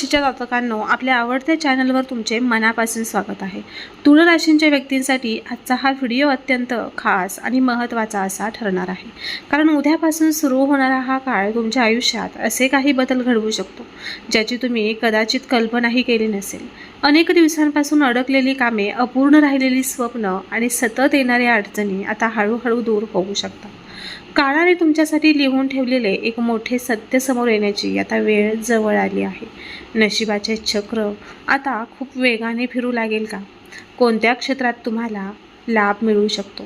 राशीच्या जातकांनो, आपल्या आवडत्या चॅनलवर तुमचे मनापासून स्वागत आहे। तुळ राशींच्या व्यक्तींसाठी आजचा हा व्हिडिओ अत्यंत खास आणि महत्त्वाचा असा ठरणार आहे, कारण उद्यापासून सुरू होणारा हा काळ तुमच्या आयुष्यात असे काही बदल घडवू शकतो ज्याची तुम्ही कदाचित कल्पनाही केली नसेल। अनेक दिवसांपासून अडकलेली कामे, अपूर्ण राहिलेली स्वप्न आणि सतत येणाऱ्या अडचणी आता हळूहळू दूर होऊ शकतात। काळाने तुमच्यासाठी लिहून ठेवलेले एक मोठे सत्य समोर येण्याची आता वेळ जवळ आली आहे। नशिबाचे चक्र आता खूप वेगाने फिरू लागेल का? कोणत्या क्षेत्रात तुम्हाला लाभ मिळू शकतो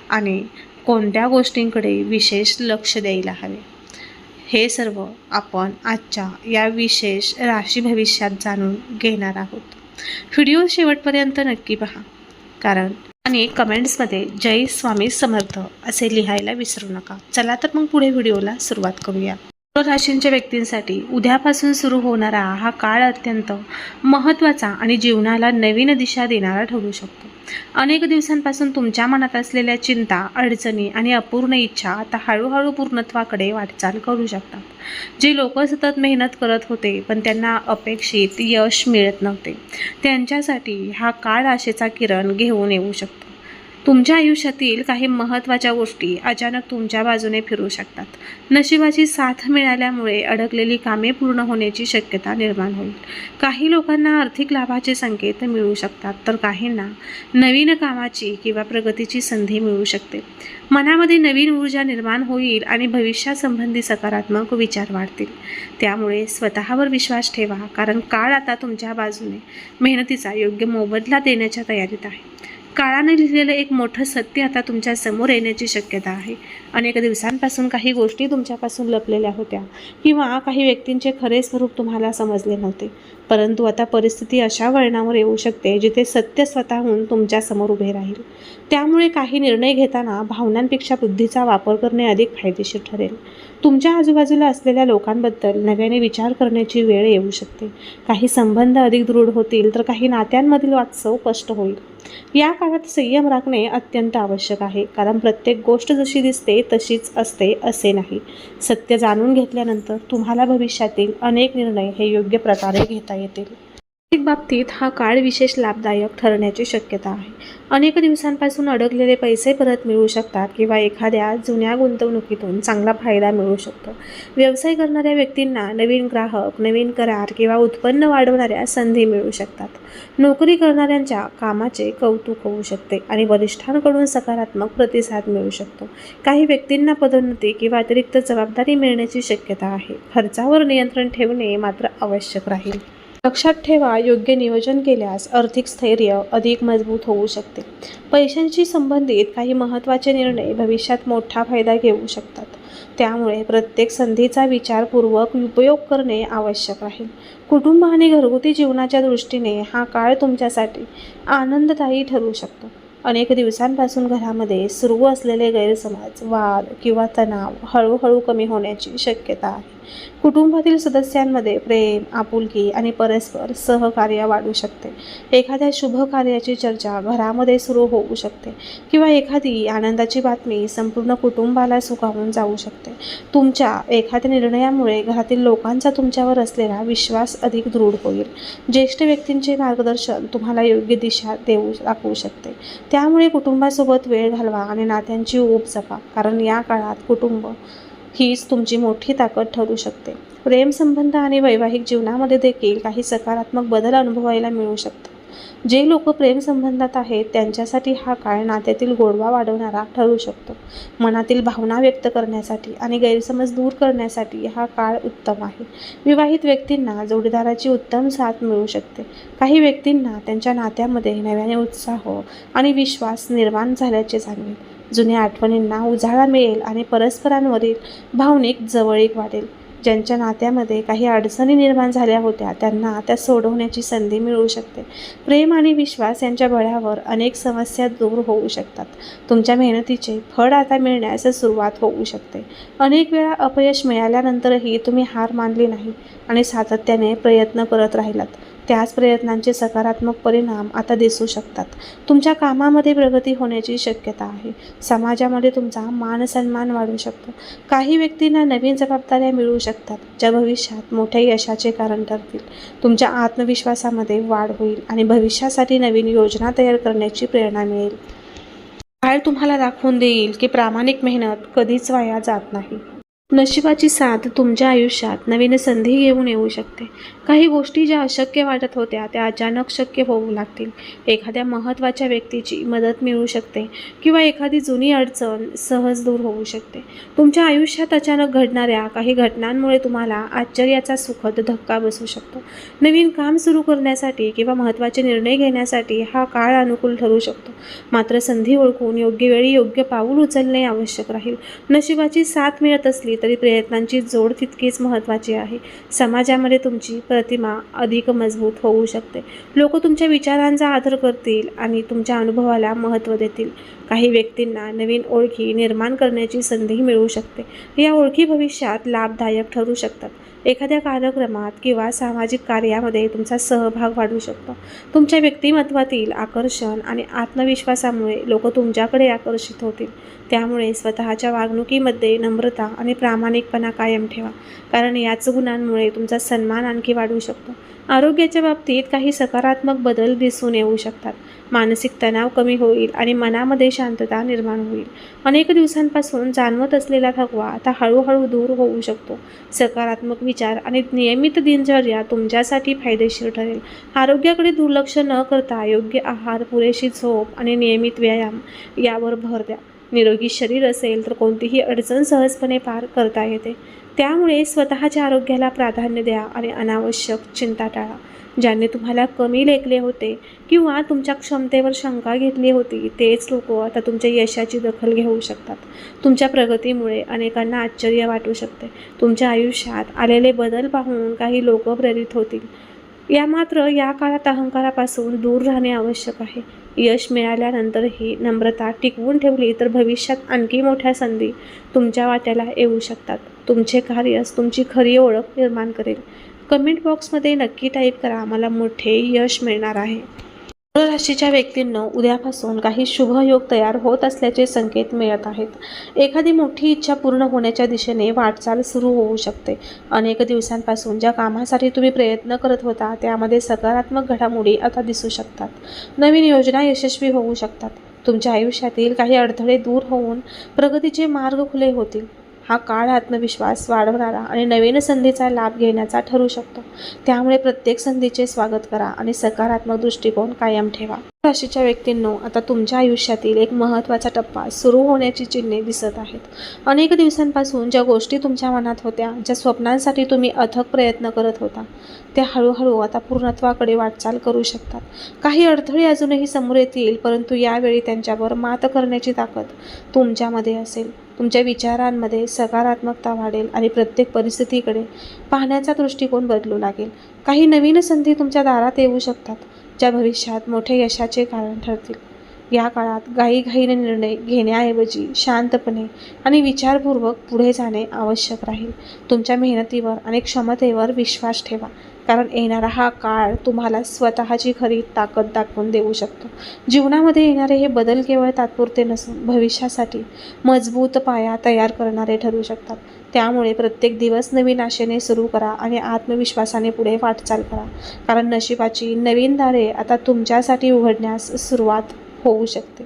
आणि कोणत्या गोष्टींकडे विशेष लक्ष द्यायला हवे, हे सर्व आपण आजच्या या विशेष राशी भविष्यात जाणून घेणार आहोत। व्हिडिओ शेवटपर्यंत नक्की पहा, कारण आणि कमेंट्समध्ये जय स्वामी समर्थ असे लिहायला विसरू नका। चला तर मग पुढे व्हिडिओला सुरुवात करूया। तुळ राशींच्या व्यक्तींसाठी उद्यापासून सुरू होणारा हा काळ अत्यंत महत्त्वाचा आणि जीवनाला नवीन दिशा देणारा ठरू शकतो। अनेक दिवसांपासून तुमच्या मनात असलेल्या चिंता, अडचणी आणि अपूर्ण इच्छा आता हळूहळू पूर्णत्वाकडे वाटचाल करू शकतात। जे लोक सतत मेहनत करत होते पण त्यांना अपेक्षित यश मिळत नव्हते, त्यांच्यासाठी हा काळ आशेचा किरण घेऊन येऊ शकतो। तुमच्या आयुष्यातील काही महत्त्वाच्या गोष्टी अचानक तुमच्या बाजूने फिरू शकतात। नशिबाची साथ मिळाल्यामुळे अडकलेली कामे पूर्ण होण्याची शक्यता निर्माण होईल। काही लोकांना आर्थिक लाभाचे संकेत मिळू शकतात, तर काहींना नवीन कामाची किंवा प्रगतीची संधी मिळू शकते। मनामध्ये नवीन ऊर्जा निर्माण होईल आणि भविष्यासंबंधी सकारात्मक विचार वाढतील। त्यामुळे स्वतःवर विश्वास ठेवा, कारण काळ आता तुमच्या बाजूने मेहनतीचा योग्य मोबदला देण्याच्या तयारीत आहे। काळाने लिहिलेलं एक मोठं सत्य आता तुमच्या समोर येण्याची शक्यता आहे। अनेक दिवसांपासून काही गोष्टी तुमच्यापासून लपलेल्या होत्या किंवा काही व्यक्तींचे खरे स्वरूप तुम्हाला समजले नव्हते, परंतु आता परिस्थिती अशा वळणावर येऊ शकते जिथे सत्य स्वतःहून तुमच्या समोर उभे राहील। त्यामुळे काही निर्णय घेताना भावनांपेक्षा बुद्धीचा वापर करणे अधिक फायदेशीर ठरेल। तुमच्या आजूबाजूला असलेल्या लोकांबद्दल नव्याने विचार करण्याची वेळ येऊ शकते। काही संबंध अधिक दृढ होतील, तर काही नात्यांमधील वास्तव स्पष्ट होईल। या काळात संयम राखणे अत्यंत आवश्यक आहे, कारण प्रत्येक गोष्ट जशी दिसते तशीच असते असे नाही। सत्य जाणून घेतल्यानंतर तुम्हाला भविष्यातील अनेक निर्णय हे योग्य प्रकारे घेता येतील। आर्थिक बाबतीत हा काळ विशेष लाभदायक ठरण्याची शक्यता आहे। अनेक दिवसांपासून अडकलेले पैसे परत मिळू शकतात किंवा एखाद्या जुन्या गुंतवणुकीतून चांगला फायदा मिळू शकतो। व्यवसाय करणाऱ्या व्यक्तींना नवीन ग्राहक, नवीन करार किंवा उत्पन्न वाढवणाऱ्या संधी मिळू शकतात। नोकरी करणाऱ्यांच्या कामाचे कौतुक होऊ शकते आणि वरिष्ठांकडून सकारात्मक प्रतिसाद मिळू शकतो। काही व्यक्तींना पदोन्नती किंवा अतिरिक्त जबाबदारी मिळण्याची शक्यता आहे। खर्चावर नियंत्रण ठेवणे मात्र आवश्यक राहील। लक्षात ठेवा, योग्य नियोजन केल्यास आर्थिक स्थैर्य अधिक मजबूत होऊ शकते। पैशांशी संबंधित काही महत्त्वाचे निर्णय भविष्यात मोठा फायदा घेऊ शकतात, त्यामुळे प्रत्येक संधीचा विचारपूर्वक उपयोग करणे आवश्यक आहे। कुटुंब आणि घरगुती जीवनाच्या दृष्टीने हा काळ तुमच्यासाठी आनंददायी ठरू शकतो। अनेक दिवसांपासून घरामध्ये सुरू असलेले गैरसमज, वाद किंवा तणाव हळूहळू कमी होण्याची शक्यता आहे। कुटुंबातील सदस्यांमध्ये प्रेम, आपुलकी आणि परस्पर सहकार्य वाढू शकते। एखाद्या शुभ कार्याची चर्चा घरामध्ये सुरू होऊ शकते किंवा एखादी आनंदाची बातमी संपूर्ण कुटुंबाला सुखावून जाऊ शकते। तुमच्या एखाद्या निर्णयामुळे घरातील लोकांचा तुमच्यावर असलेला विश्वास अधिक दृढ होईल। ज्येष्ठ व्यक्तींचे मार्गदर्शन तुम्हाला योग्य दिशा दाखवू शकते। त्यामुळे कुटुंबासोबत वेळ घालवा आणि नात्यांची ऊब जपा, कारण या काळात कुटुंब हीच तुमची मोठी ताकद ठरू शकते। प्रेम संबंध आणि वैवाहिक जीवनामध्ये देखील काही सकारात्मक बदल अनुभवायला मिळू शकतात। जे लोक प्रेम संबंधात आहेत त्यांच्यासाठी हा काळ नात्यातील गोडवा वाढवणारा ठरू शकतो। मनातील भावना व्यक्त करण्यासाठी आणि गैरसमज दूर करण्यासाठी हा काळ उत्तम आहे। विवाहित व्यक्तींना जोडीदाराची उत्तम साथ मिळू शकते। काही व्यक्तींना त्यांच्या नात्यामध्ये नव्याने उत्साह आणि विश्वास निर्माण झाल्याचे जाणवेल। जुन्या आठवणींना उजाळा मिळेल आणि परस्परांवरील भावनिक जवळीक वाढेल। ज्यांच्या नात्यामध्ये काही अडचणी निर्माण झाल्या होत्या त्यांना त्या सोडवण्याची संधी मिळू शकते। प्रेम आणि विश्वास यांच्या बळावर अनेक समस्या दूर होऊ शकतात। तुमच्या मेहनतीचे फळ आता मिळण्यास सुरुवात होऊ शकते। अनेक वेळा अपयश मिळाल्यानंतरही तुम्ही हार मानली नाही आणि सातत्याने प्रयत्न करत राहिलात, त्याच प्रयत्नांचे सकारात्मक परिणाम आता दिसू शकतात. तुमच्या कामामध्ये प्रगती होण्याची शक्यता आहे. समाजामध्ये तुमचा मान सन्मान वाढू शकतो. काही व्यक्तींना नवीन जबाबदाऱ्या मिळू शकतात, ज्या भविष्यात मोठ्या यशाचे कारण ठरतील. तुमच्या आत्मविश्वासामध्ये वाढ होईल आणि भविष्यासाठी नवीन योजना तयार करण्याची प्रेरणा मिळेल. काळ तुम्हाला दाखवून देईल की प्रामाणिक मेहनत कधीच वाया जात नाही. नशिबाची साथ तुमच्या आयुष्यात नवीन संधी घेऊन येऊ शकते. काही गोष्टी ज्या अशक्य वाटत होत्या त्या अचानक शक्य होऊ लागतील. एखाद्या महत्त्वाच्या व्यक्तीची मदत मिळू शकते किंवा एखादी जुनी अडचण सहज दूर होऊ शकते. तुमच्या आयुष्यात अचानक घडणाऱ्या काही घटनांमुळे तुम्हाला आश्चर्याचा सुखद धक्का बसू शकतो. नवीन काम सुरू करण्यासाठी किंवा महत्त्वाचे निर्णय घेण्यासाठी हा काळ अनुकूल ठरू शकतो. मात्र संधी ओळखून योग्य वेळी योग्य पाऊल उचलणे आवश्यक राहील. नशिबाची साथ मिळत असली तरी प्रयत्नांची जोड तितकीच महत्त्वाची आहे. समाजामध्ये तुमची प्रतिमा अधिक मजबूत होऊ शकते. लोक तुमच्या विचारांचा आदर करतील आणि तुमच्या अनुभवाला महत्त्व देतील. काही व्यक्तींना नवीन ओळखी निर्माण करण्याची संधी मिळू शकते. या ओळखी भविष्यात लाभदायक ठरू शकतात. एखाद्या कार्यक्रमात किंवा सामाजिक कार्यामध्ये तुमचा सहभाग वाढू शकतो. तुमच्या व्यक्तिमत्वातील आकर्षण आणि आत्मविश्वासामुळे लोक तुमच्याकडे आकर्षित होतील. त्यामुळे स्वतःच्या वागणुकीमध्ये नम्रता आणि प्रामाणिकपणा कायम ठेवा, कारण याच गुणांमुळे तुमचा सन्मान आणखी वाढू शकतो. आरोग्याच्या बाबतीत काही सकारात्मक बदल दिसून येऊ शकतात. मानसिक तणाव कमी होईल आणि मनामध्ये शांतता निर्माण होईल. अनेक दिवसांपासून जाणवत असलेला थकवा आता हळूहळू दूर होऊ शकतो. सकारात्मक विचार आणि नियमित दिनचर्या तुमच्यासाठी फायदेशीर ठरेल. आरोग्याकडे दुर्लक्ष न करता योग्य आहार, पुरेशी झोप आणि नियमित व्यायाम यावर भर द्या. निरोगी शरीर असेल तर कोणतीही अडचण सहजपणे पार करता येते. त्यामुळे स्वतःच्या आरोग्याला प्राधान्य द्या आणि अनावश्यक चिंता टाळा. ज्यांनी तुम्हाला कमी लेखले होते किंवा तुमच्या क्षमतेवर शंका घेतली होती तेच लोक आता तुमच्या यशाची दखल घेऊ शकतात. तुमच्या प्रगतीमुळे अनेकांना आश्चर्य वाटू शकते. तुमच्या आयुष्यात आलेले बदल पाहून काही लोक प्रेरित होतील. या काळात अहंकारापासून दूर राहणे आवश्यक आहे. यश मिळाल्यानंतरही नम्रता टिकवून ठेवली तर भविष्यात आणखी मोठ्या संधी तुमच्या वाट्याला येऊ शकतात. तुमचे कार्यच तुमची खरी ओळख निर्माण करेल. कमेंट बॉक्समध्ये नक्की टाईप करा, मला मोठे यश मिळणार आहे. तुला राशीच्या व्यक्तींना उद्यापासून काही शुभ योग तयार होत असल्याचे संकेत मिळत आहेत. एखादी मोठी इच्छा पूर्ण होण्याच्या दिशेने वाटचाल सुरू होऊ शकते. अनेक दिवसांपासून ज्या कामासाठी तुम्ही प्रयत्न करत होता त्यामध्ये सकारात्मक घडामोडी आता दिसू शकतात. नवीन योजना यशस्वी होऊ शकतात. तुमच्या आयुष्यातील काही अडथळे दूर होऊन प्रगतीचे मार्ग खुले होतील. हा काळ आत्मविश्वास वाढवणारा आणि नवीन संधीचा लाभ घेण्याचा ठरू शकतो. त्यामुळे प्रत्येक संधीचे स्वागत करा आणि सकारात्मक दृष्टिकोन कायम ठेवा. राशीच्या व्यक्तींनो, आता तुमच्या आयुष्यातील एक महत्त्वाचा टप्पा सुरू होण्याची चिन्हे दिसत आहेत. अनेक दिवसांपासून ज्या गोष्टी तुमच्या मनात होत्या, ज्या स्वप्नांसाठी तुम्ही अथक प्रयत्न करत होता, त्या हळूहळू आता पूर्णत्वाकडे वाटचाल करू शकतात. काही अडथळे अजूनही समोर येतील, परंतु यावेळी त्यांच्यावर मात करण्याची ताकद तुमच्यामध्ये असेल. तुमच्या विचारांमध्ये सकारात्मकता वाढेल आणि प्रत्येक परिस्थितीकडे पाहण्याचा दृष्टिकोन बदलू लागेल. काही नवीन संधी तुमच्या दारात येऊ शकतात, ज्या भविष्यात मोठे यशाचे कारण ठरतील. या काळात घाईघाईने निर्णय घेण्याऐवजी शांतपणे आणि विचारपूर्वक पुढे जाणे आवश्यक राहील. तुमच्या मेहनतीवर आणि क्षमतेवर विश्वास ठेवा, कारण येणारा हा काळ तुम्हाला स्वतःची खरी ताकद दाखवून देऊ शकतो. जीवनामध्ये येणारे हे बदल केवळ तात्पुरते नसून भविष्यासाठी मजबूत पाया तयार करणारे ठरू शकतात. त्यामुळे प्रत्येक दिवस नवीन आशेने सुरू करा आणि आत्मविश्वासाने पुढे वाटचाल करा, कारण नशिबाची नवीन दारे आता तुमच्यासाठी उघडण्यास सुरुवात होऊ शकते.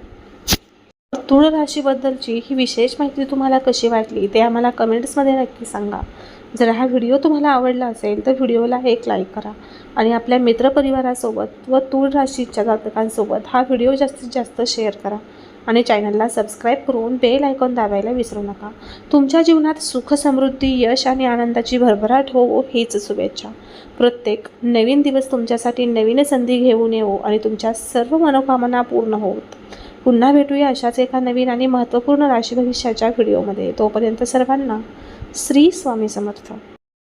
तुळ राशीबद्दलची ही विशेष माहिती तुम्हाला कशी वाटली ते आम्हाला कमेंट्समध्ये नक्की सांगा. जर हा व्हिडिओ तुम्हाला आवडला असेल तर व्हिडिओला एक लाईक करा आणि आपल्या मित्रपरिवारासोबत व तुळ राशीच्या जातकांसोबत हा व्हिडिओ जास्तीत जास्त शेअर करा आणि चॅनलला सबस्क्राईब करून बेल आयकॉन दाबायला विसरू नका. तुमच्या जीवनात सुख, समृद्धी, यश आणि आनंदाची भरभराट हो हीच शुभेच्छा. प्रत्येक नवीन दिवस तुमच्यासाठी नवीन संधी घेऊन येवो आणि तुमच्या सर्व मनोकामना पूर्ण होत. पुन्हा भेटूया अशाच एका नवीन आणि महत्त्वपूर्ण राशी भविष्याच्या व्हिडिओमध्ये. तोपर्यंत सर्वांना श्री स्वामी समर्थ.